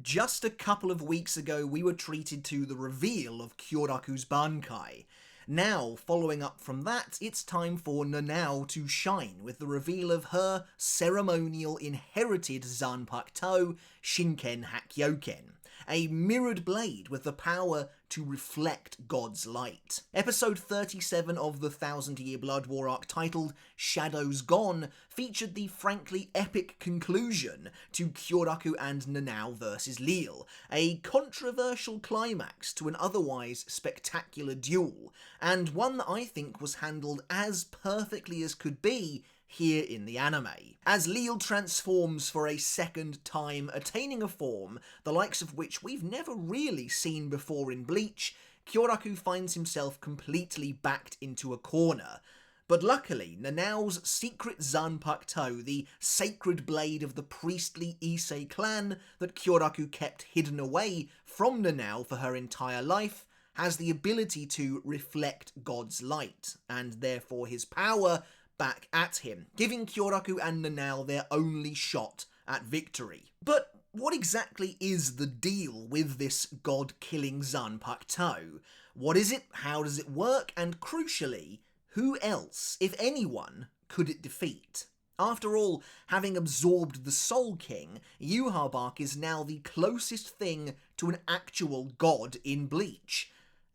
Just a couple of weeks ago, we were treated to the reveal of Kyoraku's bankai. Now, following up from that, it's time for Nanao to shine with the reveal of her ceremonial inherited Zanpakutō, Shinken Hakkyoken, a mirrored blade with the power to reflect God's light. Episode 37 of the 1000-Year Blood War arc, titled Shadows Gone, featured the frankly epic conclusion to Kyoraku and Nanao vs Lille, a controversial climax to an otherwise spectacular duel, and one that I think was handled as perfectly as could be here in the anime. As Lille transforms for a second time, attaining a form the likes of which we've never really seen before in Bleach, Kyoraku finds himself completely backed into a corner. But luckily, Nanao's secret Zanpakutō, the sacred blade of the priestly Issei clan that Kyoraku kept hidden away from Nanao for her entire life, has the ability to reflect God's light, and therefore his power back at him, giving Kyoraku and Nanao their only shot at victory. But what exactly is the deal with this god-killing Zanpakutō? What is it, how does it work, and crucially, who else, if anyone, could it defeat? After all, having absorbed the Soul King, YHWACH is now the closest thing to an actual god in Bleach.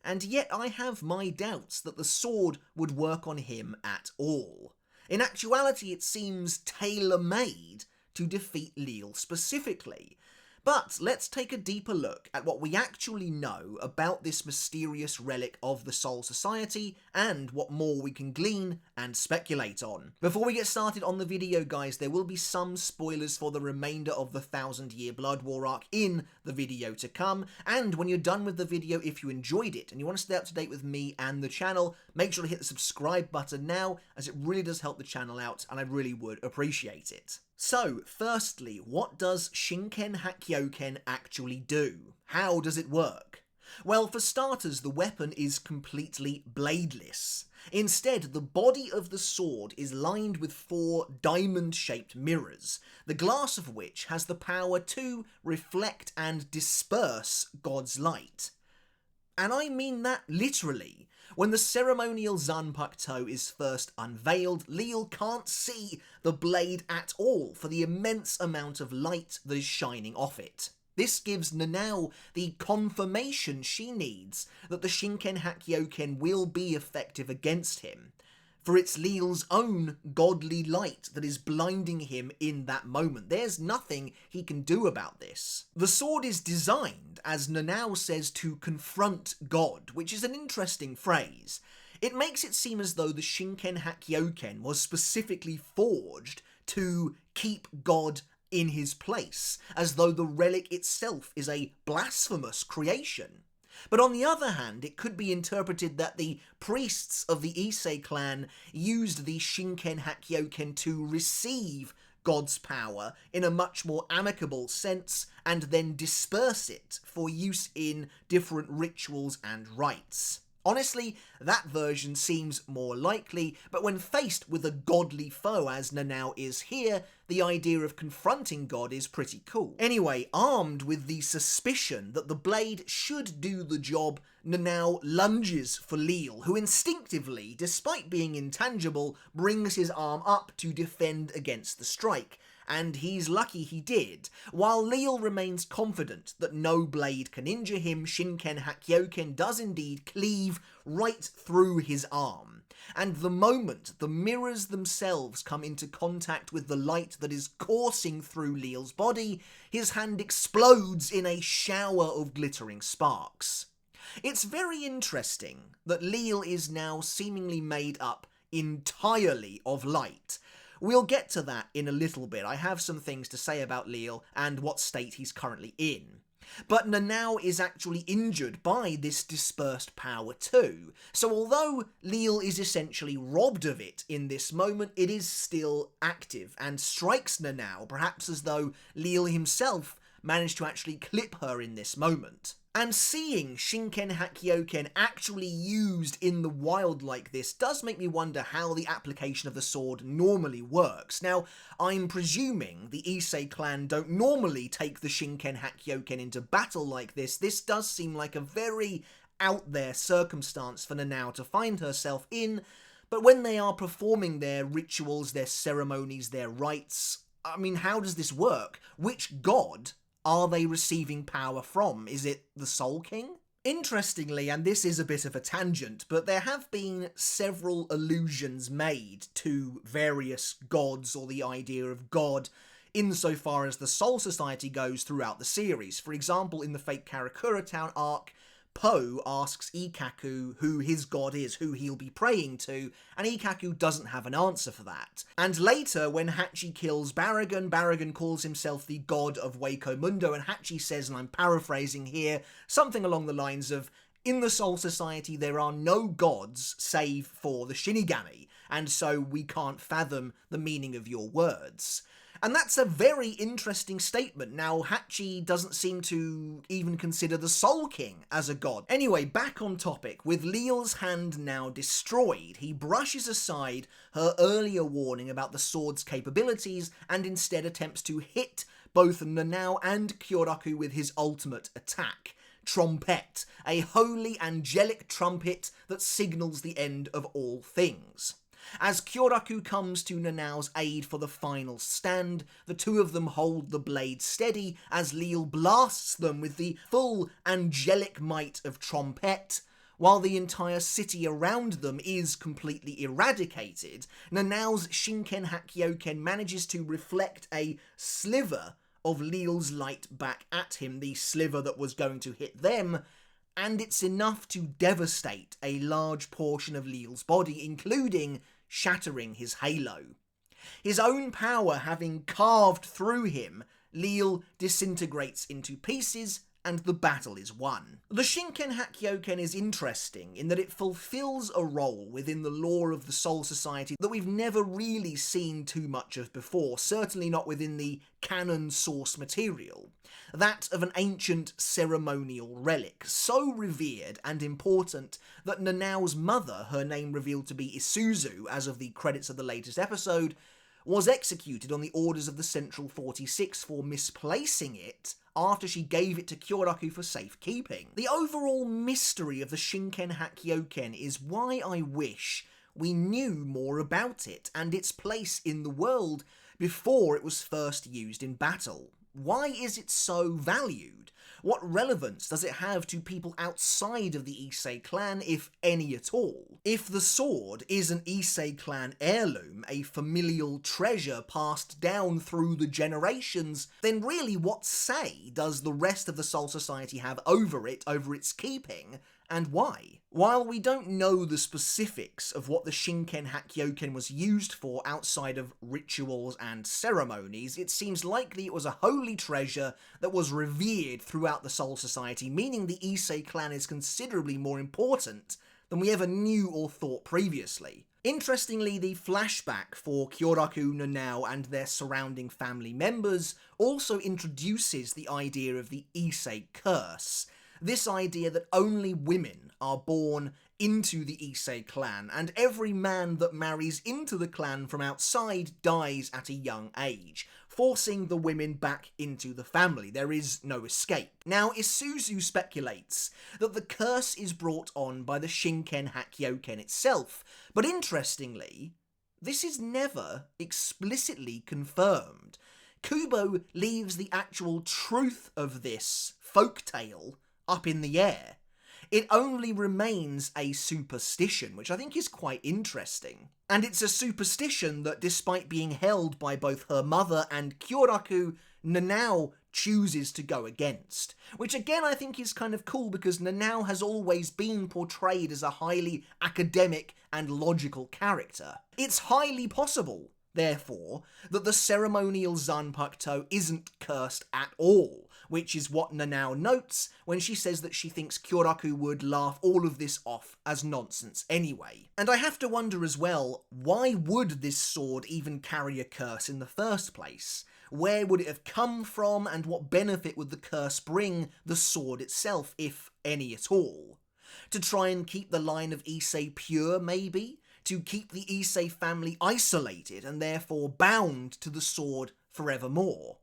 And yet I have my doubts that the sword would work on him at all. In actuality, it seems tailor-made to defeat Lille specifically. But let's take a deeper look at what we actually know about this mysterious relic of the Soul Society, and what more we can glean and speculate on. Before we get started on the video, guys, there will be some spoilers for the remainder of the 1000-Year Blood War arc in the video to come, and when you're done with the video, if you enjoyed it and you want to stay up to date with me and the channel, make sure to hit the subscribe button now, as it really does help the channel out and I really would appreciate it. So, firstly, what does Shinken Hakkyoken actually do? How does it work? Well, for starters, the weapon is completely bladeless. Instead, the body of the sword is lined with 4 diamond-shaped mirrors, the glass of which has the power to reflect and disperse God's light. And I mean that literally. When the ceremonial Zanpakutō is first unveiled, Lille can't see the blade at all for the immense amount of light that is shining off it. This gives Nanao the confirmation she needs that the Shinken Hakkyoken will be effective against him, for it's Lille's own godly light that is blinding him in that moment. There's nothing he can do about this. The sword is designed, as Nanao says, to confront God, which is an interesting phrase. It makes it seem as though the Shinken Hakkyoken was specifically forged to keep God in his place, as though the relic itself is a blasphemous creation. But on the other hand, it could be interpreted that the priests of the Issei clan used the Shinken Hakkyoken to receive God's power in a much more amicable sense, and then disperse it for use in different rituals and rites. Honestly, that version seems more likely, but when faced with a godly foe as Nanao is here, the idea of confronting God is pretty cool. Anyway, armed with the suspicion that the blade should do the job, Nanao lunges for Lille, who instinctively, despite being intangible, brings his arm up to defend against the strike. And he's lucky he did. While Lille remains confident that no blade can injure him, Shinken Hakkyoken does indeed cleave right through his arm. And the moment the mirrors themselves come into contact with the light that is coursing through Lille's body, his hand explodes in a shower of glittering sparks. It's very interesting that Lille is now seemingly made up entirely of light. We'll get to that in a little bit. I have some things to say about Lille and what state he's currently in. But Nanao is actually injured by this dispersed power too. So although Lille is essentially robbed of it in this moment, it is still active and strikes Nanao, perhaps as though Lille himself managed to actually clip her in this moment. And seeing Shinken Hakkyoken actually used in the wild like this does make me wonder how the application of the sword normally works. Now, I'm presuming the Issei clan don't normally take the Shinken Hakkyoken into battle like this. This does seem like a very out there circumstance for Nanao to find herself in, but when they are performing their rituals, their ceremonies, their rites, I mean, how does this work? Which god are they receiving power from? Is it the Soul King? Interestingly, and this is a bit of a tangent, but there have been several allusions made to various gods or the idea of God insofar as the Soul Society goes throughout the series. For example, in the Fake Karakura Town arc, Po asks Ikkaku who his god is, who he'll be praying to, and Ikkaku doesn't have an answer for that. And later, when Hachi kills Baragon, Baragon calls himself the god of Waco Mundo, and Hachi says, and I'm paraphrasing here, something along the lines of, in the Soul Society there are no gods save for the Shinigami, and so we can't fathom the meaning of your words. And that's a very interesting statement. Now, Hachi doesn't seem to even consider the Soul King as a god. Anyway, back on topic. With Lille's hand now destroyed, he brushes aside her earlier warning about the sword's capabilities and instead attempts to hit both Nanao and Kyoraku with his ultimate attack. Trompette, a holy angelic trumpet that signals the end of all things. As Kyoraku comes to Nanao's aid for the final stand, the two of them hold the blade steady as Lille blasts them with the full angelic might of Trompette. While the entire city around them is completely eradicated, Nanao's Shinken Hakkyoken manages to reflect a sliver of Lille's light back at him, the sliver that was going to hit them, and it's enough to devastate a large portion of Lille's body, including shattering his halo. His own power having carved through him, Lille disintegrates into pieces and the battle is won. The Shinken Hakkyoken is interesting in that it fulfills a role within the lore of the Soul Society that we've never really seen too much of before, certainly not within the canon source material. That of an ancient ceremonial relic, so revered and important that Nanao's mother, her name revealed to be Isuzu as of the credits of the latest episode, was executed on the orders of the Central 46 for misplacing it after she gave it to Kyoraku for safekeeping. The overall mystery of the Shinken Hakkyoken is why I wish we knew more about it and its place in the world before it was first used in battle. Why is it so valued? What relevance does it have to people outside of the Issei clan, if any at all? If the sword is an Issei clan heirloom, a familial treasure passed down through the generations, then really what say does the rest of the Soul Society have over it, over its keeping, and why? While we don't know the specifics of what the Shinken Hakkyoken was used for outside of rituals and ceremonies, it seems likely it was a holy treasure that was revered throughout the Soul Society, meaning the Issei clan is considerably more important than we ever knew or thought previously. Interestingly, the flashback for Kyoraku, Nanao, and their surrounding family members also introduces the idea of the Issei curse. This idea that only women are born into the Issei clan, and every man that marries into the clan from outside dies at a young age, forcing the women back into the family. There is no escape. Now, Isuzu speculates that the curse is brought on by the Shinken Hakkyoken itself, but interestingly, this is never explicitly confirmed. Kubo leaves the actual truth of this folktale up in the air. It only remains a superstition, which I think is quite interesting. And it's a superstition that, despite being held by both her mother and Kyoraku, Nanao chooses to go against. Which again I think is kind of cool because Nanao has always been portrayed as a highly academic and logical character. It's highly possible, therefore, that the ceremonial Zanpakutō isn't cursed at all, which is what Nanao notes when she says that she thinks Kyoraku would laugh all of this off as nonsense anyway. And I have to wonder as well, why would this sword even carry a curse in the first place? Where would it have come from, and what benefit would the curse bring the sword itself, if any at all? To try and keep the line of Issei pure, maybe? To keep the Issei family isolated and therefore bound to the sword forevermore?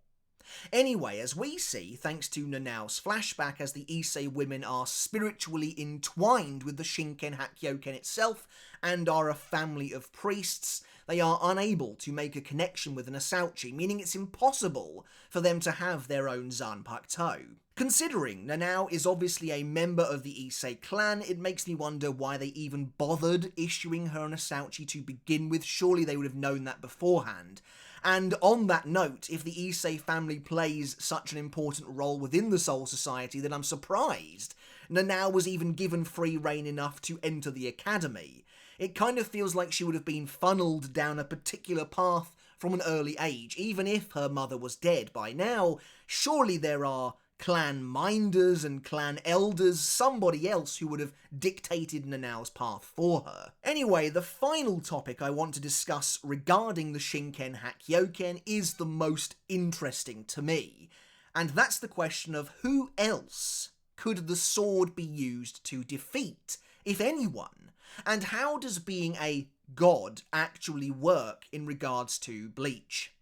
Anyway, as we see, thanks to Nanao's flashback, as the Issei women are spiritually entwined with the Shinken Hakkyoken itself and are a family of priests, they are unable to make a connection with an Asauchi, meaning it's impossible for them to have their own Zanpakutō. Considering Nanao is obviously a member of the Issei clan, it makes me wonder why they even bothered issuing her an Asauchi to begin with. Surely they would have known that beforehand. And on that note, if the Issei family plays such an important role within the Soul Society, then I'm surprised Nanao was even given free rein enough to enter the academy. It kind of feels like she would have been funneled down a particular path from an early age, even if her mother was dead by now. Surely there are clan minders and clan elders, somebody else who would have dictated Nanao's path for her. Anyway, the final topic I want to discuss regarding the Shinken Hakkyoken is the most interesting to me, and that's the question of who else could the sword be used to defeat, if anyone, and how does being a god actually work in regards to Bleach?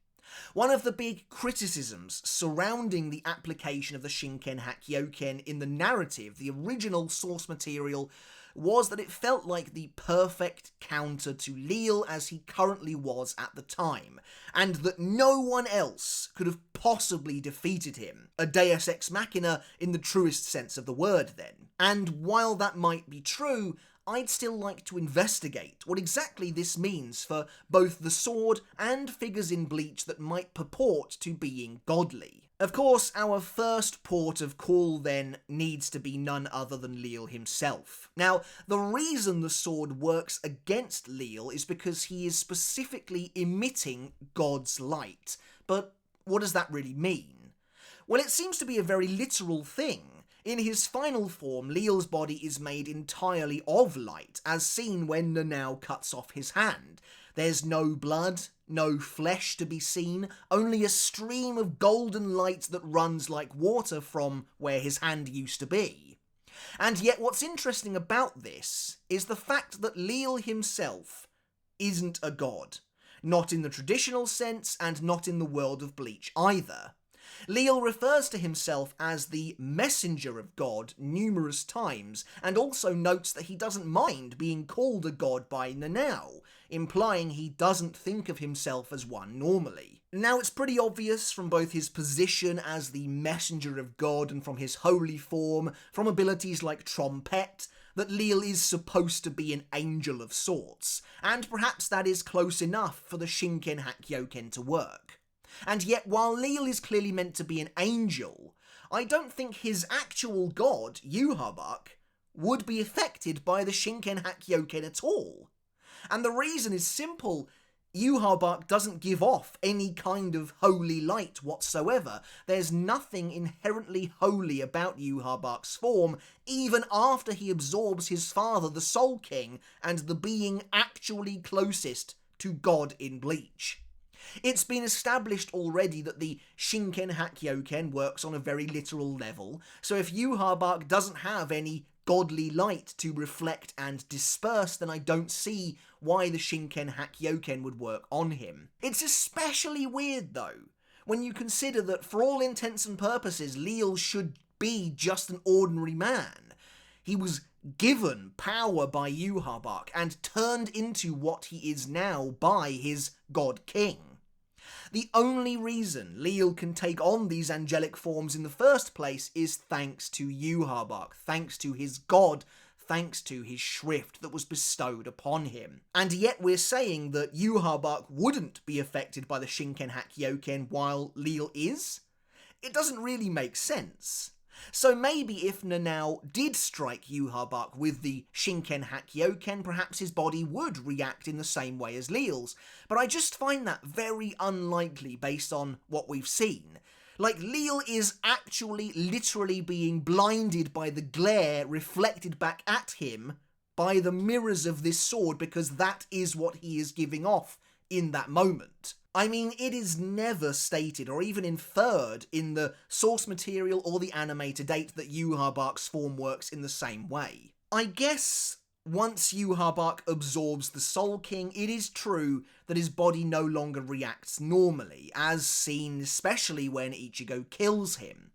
One of the big criticisms surrounding the application of the Shinken Hakkyoken in the narrative, the original source material, was that it felt like the perfect counter to Lille as he currently was at the time, and that no one else could have possibly defeated him. A deus ex machina in the truest sense of the word then. And while that might be true, I'd still like to investigate what exactly this means for both the sword and figures in Bleach that might purport to being godly. Of course, our first port of call then needs to be none other than Lille himself. Now, the reason the sword works against Lille is because he is specifically emitting God's light. But what does that really mean? Well, it seems to be a very literal thing. In his final form, Lille's body is made entirely of light, as seen when Nanao cuts off his hand. There's no blood, no flesh to be seen, only a stream of golden light that runs like water from where his hand used to be. And yet what's interesting about this is the fact that Lille himself isn't a god. Not in the traditional sense, and not in the world of Bleach either. Lille refers to himself as the messenger of God numerous times, and also notes that he doesn't mind being called a god by Nanao, implying he doesn't think of himself as one normally. Now, it's pretty obvious from both his position as the messenger of God and from his holy form, from abilities like trompette, that Lille is supposed to be an angel of sorts, and perhaps that is close enough for the Shinken Hakkyoken to work. And yet, while Lille is clearly meant to be an angel, I don't think his actual god, YHWACH, would be affected by the Shinken Hakkyoken at all. And the reason is simple. YHWACH doesn't give off any kind of holy light whatsoever. There's nothing inherently holy about YHWACH's form, even after he absorbs his father, the Soul King, and the being actually closest to God in Bleach. It's been established already that the Shinken Hakkyoken works on a very literal level, so if YHWACH doesn't have any godly light to reflect and disperse, then I don't see why the Shinken Hakkyoken would work on him. It's especially weird, though, when you consider that for all intents and purposes, Lille should be just an ordinary man. He was given power by YHWACH and turned into what he is now by his God King. The only reason Lille can take on these angelic forms in the first place is thanks to YHWACH, thanks to his god, thanks to his shrift that was bestowed upon him. And yet we're saying that YHWACH wouldn't be affected by the Shinken Hakkyoken while Lille is? It doesn't really make sense. So maybe if Nanao did strike YHWACH with the Shinken Hakkyoken, perhaps his body would react in the same way as Lille's, but I just find that very unlikely based on what we've seen. Like, Lille is actually literally being blinded by the glare reflected back at him by the mirrors of this sword, because that is what he is giving off in that moment. I mean, it is never stated or even inferred in the source material or the anime to date that YHWACH's form works in the same way. I guess once YHWACH absorbs the Soul King, it is true that his body no longer reacts normally, as seen especially when Ichigo kills him.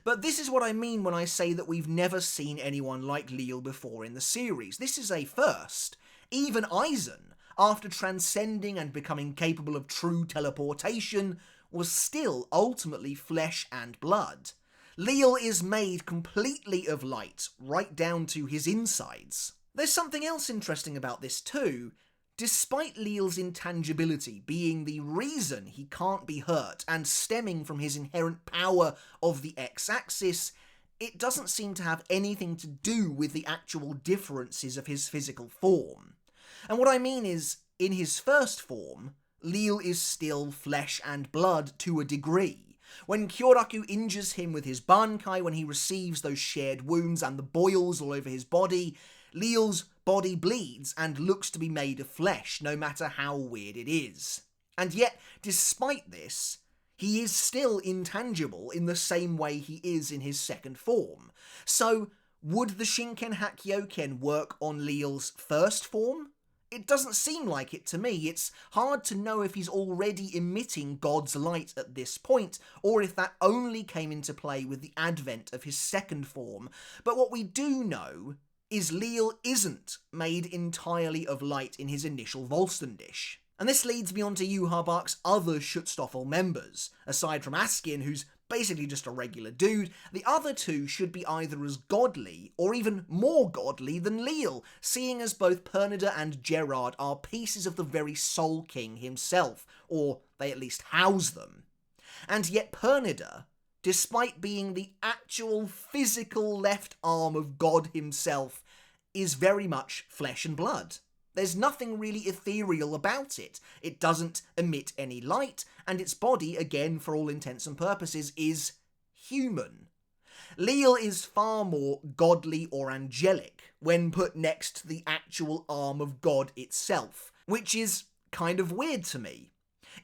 But this is what I mean when I say that we've never seen anyone like Lille before in the series. This is a first. Even Aizen, after transcending and becoming capable of true teleportation, was still ultimately flesh and blood. Lille is made completely of light, right down to his insides. There's something else interesting about this too. Despite Lille's intangibility being the reason he can't be hurt and stemming from his inherent power of the X-axis, it doesn't seem to have anything to do with the actual differences of his physical form. And what I mean is, in his first form, Lille is still flesh and blood to a degree. When Kyoraku injures him with his bankai, when he receives those shared wounds and the boils all over his body, Lille's body bleeds and looks to be made of flesh, no matter how weird it is. And yet, despite this, he is still intangible in the same way he is in his second form. So, would the Shinken Hakkyoken work on Lille's first form? It doesn't seem like it to me. It's hard to know if he's already emitting God's light at this point, or if that only came into play with the advent of his second form. But what we do know is Lille isn't made entirely of light in his initial Volstendish. And this leads me on to YHWACH's other Schutzstaffel members. Aside from Askin, who's basically just a regular dude, the other two should be either as godly or even more godly than Lille, seeing as both Pernida and Gerard are pieces of the very Soul King himself, or they at least house them. And yet Pernida, despite being the actual physical left arm of God himself, is very much flesh and blood. There's nothing really ethereal about it. It doesn't emit any light, and its body, again for all intents and purposes, is human. Lille is far more godly or angelic when put next to the actual arm of God itself, which is kind of weird to me.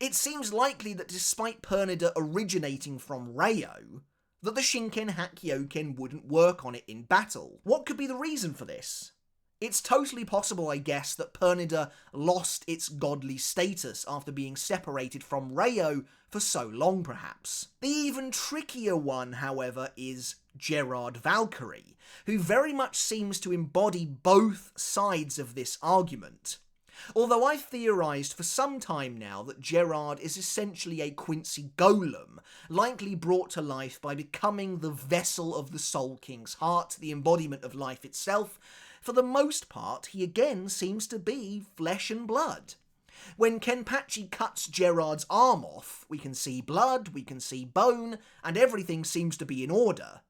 It seems likely that despite Pernida originating from Ryo, that the Shinken Hakkyoken wouldn't work on it in battle. What could be the reason for this? It's totally possible, I guess, that Pernida lost its godly status after being separated from Ryo for so long, perhaps. The even trickier one, however, is Gerard Valkyrie, who very much seems to embody both sides of this argument. Although I've theorised for some time now that Gerard is essentially a Quincy golem, likely brought to life by becoming the vessel of the Soul King's heart, the embodiment of life itself, for the most part he again seems to be flesh and blood. When Kenpachi cuts Gerard's arm off, we can see blood, we can see bone, and everything seems to be in order.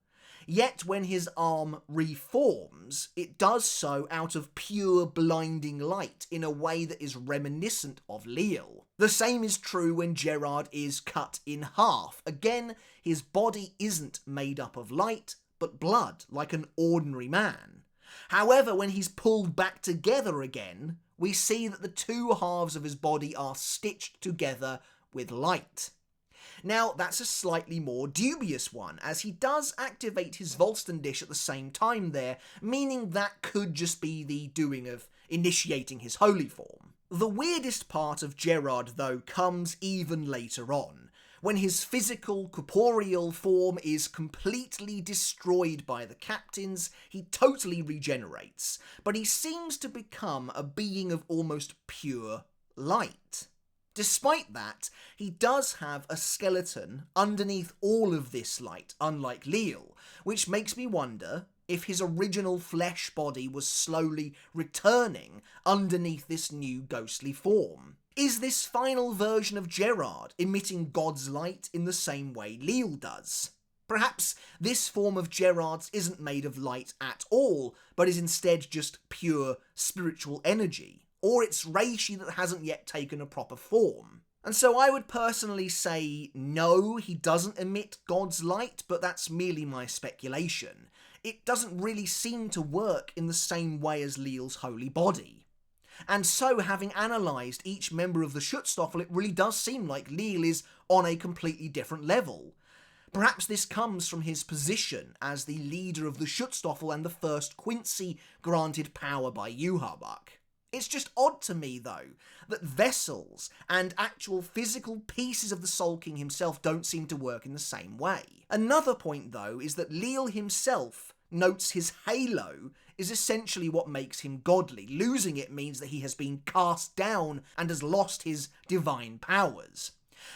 Yet when his arm reforms, it does so out of pure blinding light in a way that is reminiscent of Lille. The same is true when Gerard is cut in half. Again, his body isn't made up of light, but blood, like an ordinary man. However, when he's pulled back together again, we see that the two halves of his body are stitched together with light. Now, that's a slightly more dubious one, as he does activate his Volstendish at the same time there, meaning that could just be the doing of initiating his holy form. The weirdest part of Gerard, though, comes even later on, when his physical, corporeal form is completely destroyed by the captains. He totally regenerates, but he seems to become a being of almost pure light. Despite that, he does have a skeleton underneath all of this light, unlike Lille, which makes me wonder if his original flesh body was slowly returning underneath this new ghostly form. Is this final version of Gerard emitting God's light in the same way Lille does? Perhaps this form of Gerard's isn't made of light at all, but is instead just pure spiritual energy. Or it's reishi that hasn't yet taken a proper form. And so I would personally say no, he doesn't emit God's light, but that's merely my speculation. It doesn't really seem to work in the same way as Lille's holy body. And so, having analysed each member of the Schutzstaffel, it really does seem like Lille is on a completely different level. Perhaps this comes from his position as the leader of the Schutzstaffel and the first Quincy granted power by YHWACH. It's just odd to me, though, that vessels and actual physical pieces of the Soul King himself don't seem to work in the same way. Another point, though, is that Lille himself notes his halo is essentially what makes him godly. Losing it means that he has been cast down and has lost his divine powers.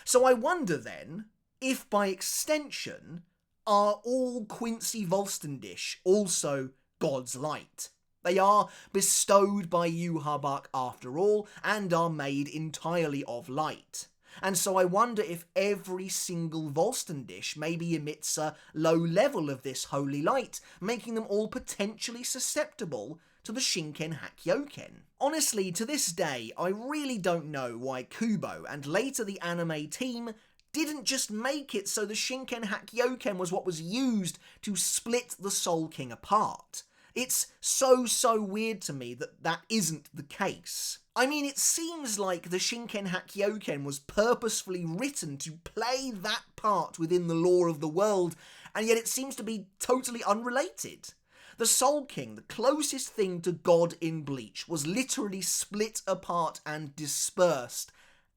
So I wonder then, if by extension, are all Quincy Volstendish also God's light? They are bestowed by YHWACH after all, and are made entirely of light. And so I wonder if every single Volstendish maybe emits a low level of this holy light, making them all potentially susceptible to the Shinken Hakkyoken. Honestly, to this day, I really don't know why Kubo, and later the anime team, didn't just make it so the Shinken Hakkyoken was what was used to split the Soul King apart. It's so weird to me that that isn't the case. I mean, it seems like the Shinken Hakkyoken was purposefully written to play that part within the lore of the world, and yet it seems to be totally unrelated. The Soul King, the closest thing to God in Bleach, was literally split apart and dispersed,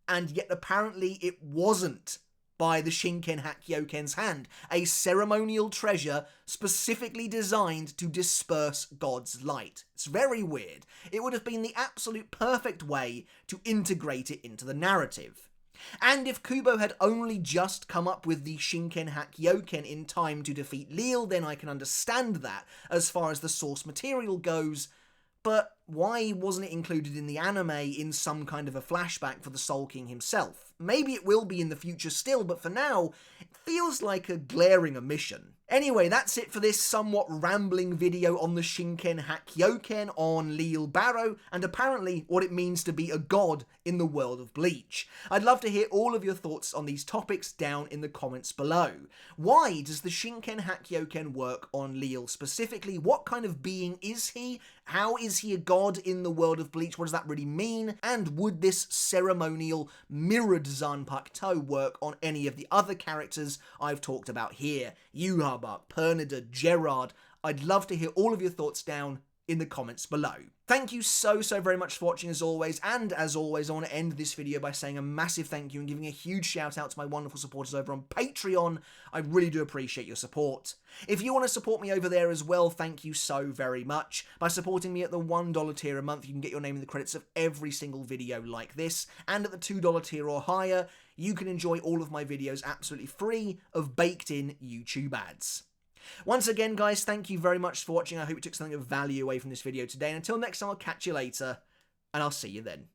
and yet apparently it wasn't by the Shinken Hakkyoken's hand, a ceremonial treasure specifically designed to disperse God's light. It's very weird. It would have been the absolute perfect way to integrate it into the narrative. And if Kubo had only just come up with the Shinken Hakkyoken in time to defeat Lille, then I can understand that as far as the source material goes. But why wasn't it included in the anime in some kind of a flashback for the Soul King himself? Maybe it will be in the future still, but for now, it feels like a glaring omission. Anyway, that's it for this somewhat rambling video on the Shinken Hakkyoken, on Lille Barrow, and apparently what it means to be a god in the world of Bleach. I'd love to hear all of your thoughts on these topics down in the comments below. Why does the Shinken Hakkyoken work on Lille specifically? What kind of being is he? How is he a god in the world of Bleach? What does that really mean? And would this ceremonial mirrored Zanpakutō work on any of the other characters I've talked about here? YHWACH, Pernida, Gerard. I'd love to hear all of your thoughts down in the comments below. Thank you so very much for watching as always, and as always I want to end this video by saying a massive thank you and giving a huge shout out to my wonderful supporters over on Patreon. I really do appreciate your support. If you want to support me over there as well, thank you so very much. By supporting me at the $1 tier a month, you can get your name in the credits of every single video like this, and at the $2 tier or higher, you can enjoy all of my videos absolutely free of baked-in YouTube ads. Once again, guys, thank you very much for watching. I hope you took something of value away from this video today. And until next time, I'll catch you later, and I'll see you then.